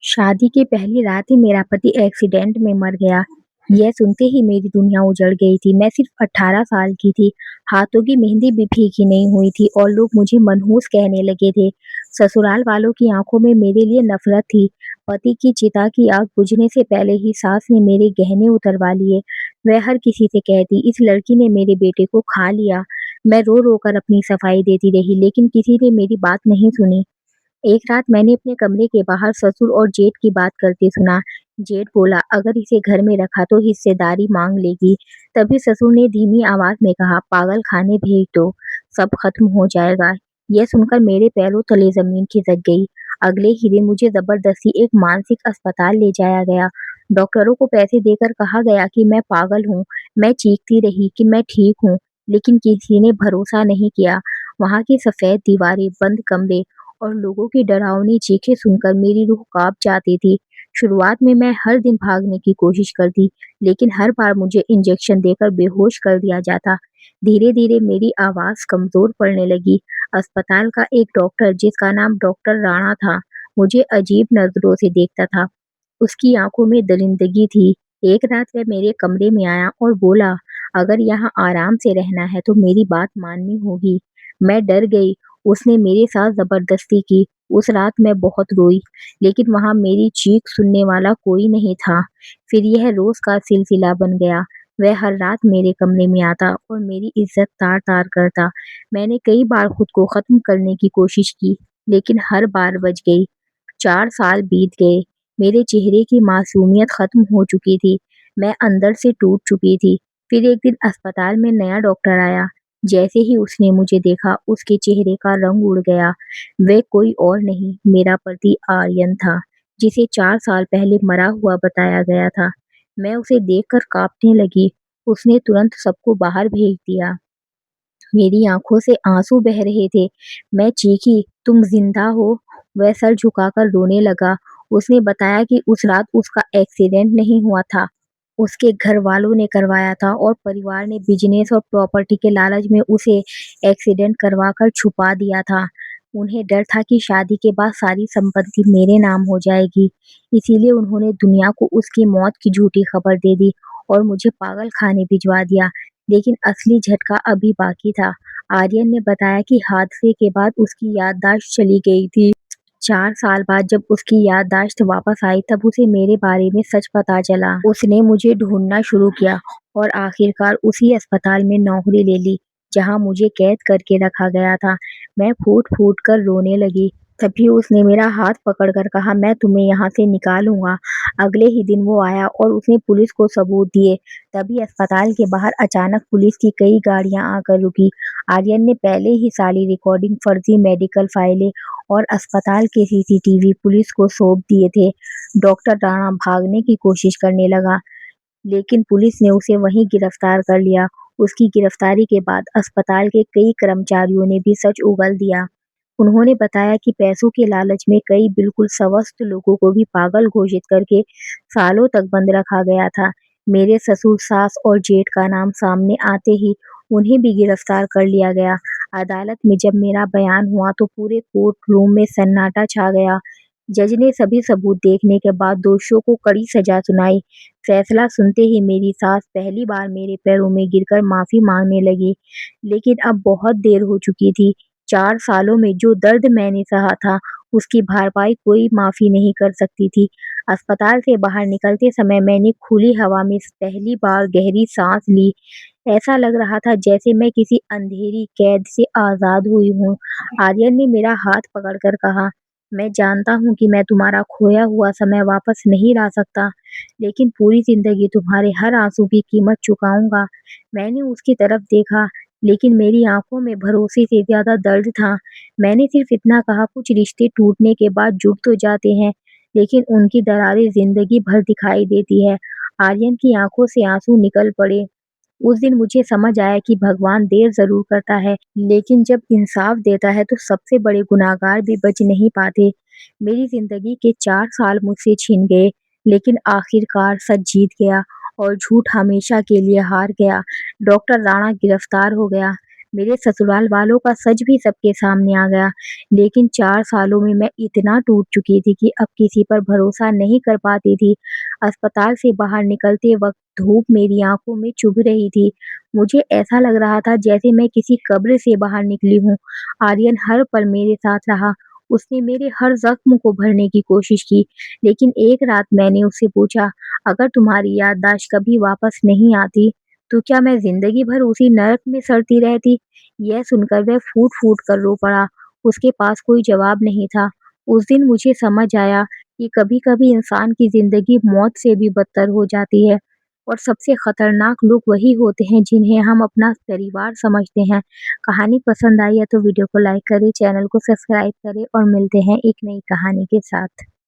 शादी की पहली रात ही मेरा पति एक्सीडेंट में मर गया। यह सुनते ही मेरी दुनिया उजड़ गई थी। मैं सिर्फ 18 साल की थी। हाथों की मेहंदी भी फीकी नहीं हुई थी और लोग मुझे मनहूस कहने लगे थे। ससुराल वालों की आंखों में मेरे लिए नफरत थी। पति की चिता की आग बुझने से पहले ही सास ने मेरे गहने उतरवा लिए। वह हर किसी से कहती, इस लड़की ने मेरे बेटे को खा लिया। मैं रो रो कर अपनी सफाई देती रही, लेकिन किसी ने मेरी बात नहीं सुनी। एक रात मैंने अपने कमरे के बाहर ससुर और जेठ की बात करते सुना। जेठ बोला, अगर इसे घर में रखा तो हिस्सेदारी मांग लेगी। तभी ससुर ने धीमी आवाज में कहा, पागल खाने भेज दो, सब खत्म हो जाएगा। यह सुनकर मेरे पैरों तले जमीन खिसक गई। अगले ही दिन मुझे जबरदस्ती एक मानसिक अस्पताल ले जाया गया। डॉक्टरों को पैसे देकर कहा गया कि मैं पागल हूँ। मैं चीखती रही कि मैं ठीक हूँ, लेकिन किसी ने भरोसा नहीं किया। वहाँ की सफेद दीवारें, बंद कमरे और लोगों की डरावनी चीखें सुनकर मेरी रूह कांप जाती थी। शुरुआत में मैं हर दिन भागने की कोशिश करती, लेकिन हर बार मुझे इंजेक्शन देकर बेहोश कर दिया जाता। धीरे धीरे मेरी आवाज कमजोर पड़ने लगी। अस्पताल का एक डॉक्टर, जिसका नाम डॉक्टर राणा था, मुझे अजीब नजरों से देखता था। उसकी आंखों में दरिंदगी थी। एक रात वह मेरे कमरे में आया और बोला, अगर यहाँ आराम से रहना है तो मेरी बात माननी होगी। मैं डर गई। उसने मेरे साथ जबरदस्ती की। उस रात मैं बहुत रोई, लेकिन वहां मेरी चीख सुनने वाला कोई नहीं था। फिर यह रोज का सिलसिला बन गया। वह हर रात मेरे कमरे में आता और मेरी इज्जत तार तार करता। मैंने कई बार खुद को खत्म करने की कोशिश की, लेकिन हर बार बच गई। 4 साल बीत गए। मेरे चेहरे की मासूमियत खत्म हो चुकी थी। मैं अंदर से टूट चुकी थी। फिर एक दिन अस्पताल में नया डॉक्टर आया। जैसे ही उसने मुझे देखा, उसके चेहरे का रंग उड़ गया। वह कोई और नहीं, मेरा पति आर्यन था, जिसे 4 साल पहले मरा हुआ बताया गया था। मैं उसे देखकर कांपने लगी। उसने तुरंत सबको बाहर भेज दिया। मेरी आंखों से आंसू बह रहे थे। मैं चीखी, तुम जिंदा हो? वह सर झुकाकर रोने लगा। उसने बताया कि उस रात उसका एक्सीडेंट नहीं हुआ था, उसके घर वालों ने करवाया था और परिवार ने बिजनेस और प्रॉपर्टी के लालच में उसे एक्सीडेंट करवाकर छुपा दिया था। उन्हें डर था कि शादी के बाद सारी संपत्ति मेरे नाम हो जाएगी। इसीलिए उन्होंने दुनिया को उसकी मौत की झूठी खबर दे दी और मुझे पागल खाने भिजवा दिया। लेकिन असली झटका अभी बाकी था। आर्यन ने बताया कि हादसे के बाद उसकी याददाश्त चली गई थी। 4 साल बाद जब उसकी याददाश्त वापस आई, तब उसे मेरे बारे में सच पता चला। उसने मुझे ढूंढना शुरू किया और आखिरकार उसी अस्पताल में नौकरी ले ली, जहां मुझे कैद करके रखा गया था। मैं फूट फूट कर रोने लगी। तभी उसने मेरा हाथ पकड़कर कहा, मैं तुम्हें यहाँ से निकालूंगा। अगले ही दिन वो आया और उसने पुलिस को सबूत दिए। तभी अस्पताल के बाहर अचानक पुलिस की कई गाड़ियां आकर रुकी। आर्यन ने पहले ही सारी रिकॉर्डिंग, फर्जी मेडिकल फाइलें और अस्पताल के सीसीटीवी पुलिस को सौंप दिए थे। डॉक्टर राणा भागने की कोशिश करने लगा, लेकिन पुलिस ने उसे वहीं गिरफ्तार कर लिया। उसकी गिरफ्तारी के बाद अस्पताल के कई कर्मचारियों ने भी सच उगल दिया। उन्होंने बताया कि पैसों के लालच में कई बिल्कुल स्वस्थ लोगों को भी पागल घोषित करके सालों तक बंद रखा गया था। मेरे ससुर, सास और जेठ का नाम सामने आते ही उन्हें भी गिरफ्तार कर लिया गया। अदालत में जब मेरा बयान हुआ तो पूरे कोर्ट रूम में सन्नाटा छा गया। जज ने सभी सबूत देखने के बाद दोषियों को कड़ी सजा सुनाई। फैसला सुनते ही मेरी सास पहली बार मेरे पैरों में गिरकर माफी मांगने लगी, लेकिन अब बहुत देर हो चुकी थी। 4 सालों में जो दर्द मैंने सहा था, उसकी भरपाई कोई माफी नहीं कर सकती थी। अस्पताल से बाहर निकलते समय मैंने खुली हवा में पहली बार गहरी सांस ली। ऐसा लग रहा था जैसे मैं किसी अंधेरी कैद से आजाद हुई हूँ। आर्यन ने मेरा हाथ पकड़कर कहा, मैं जानता हूँ कि मैं तुम्हारा खोया हुआ समय वापस नहीं ला सकता, लेकिन पूरी जिंदगी तुम्हारे हर आंसू की कीमत चुकाऊंगा। मैंने उसकी तरफ देखा, लेकिन मेरी आंखों में भरोसे से ज्यादा दर्द था। मैंने सिर्फ इतना कहा, कुछ रिश्ते टूटने के बाद जुड़ तो जाते हैं, लेकिन उनकी दरारें जिंदगी भर दिखाई देती है। आर्यन की आंखों से आंसू निकल पड़े। उस दिन मुझे समझ आया कि भगवान देर जरूर करता है, लेकिन जब इंसाफ देता है तो सबसे बड़े गुनाहगार भी बच नहीं पाते। मेरी जिंदगी के 4 साल मुझसे छिन गए, लेकिन आखिरकार सच जीत गया और झूठ हमेशा के लिए हार गया। डॉक्टर राणा गिरफ्तार हो गया। मेरे ससुराल वालों का सच भी सबके सामने आ गया। लेकिन 4 सालों में मैं इतना टूट चुकी थी कि अब किसी पर भरोसा नहीं कर पाती थी। अस्पताल से बाहर निकलते वक़्त धूप मेरी आँखों में चुभ रही थी। मुझे ऐसा लग रहा था जैसे मैं किसी कब्र से बाहर निकली हूँ। आर्यन हर पल मेरे साथ रहा। उसने मेरे हर ज़ख्म को भरने की कोशिश की। लेकिन एक रात मैंने उससे पूछा, "अगर तुम्हारी याददाश्त कभी वापस नहीं आती, तो क्या मैं ज़िंदगी भर उसी नरक में सड़ती रहती?" यह सुनकर वह फूट-फूट कर रो पड़ा। उसके पास कोई जवाब नहीं था। उस दिन मुझे समझ आया कि कभी-कभी इंसान की ज़िंदगी मौत से भी बदतर हो जाती है और सबसे खतरनाक लोग वही होते हैं जिन्हें हम अपना परिवार समझते हैं। कहानी पसंद आई है तो वीडियो को लाइक करें, चैनल को सब्सक्राइब करें और मिलते हैं एक नई कहानी के साथ।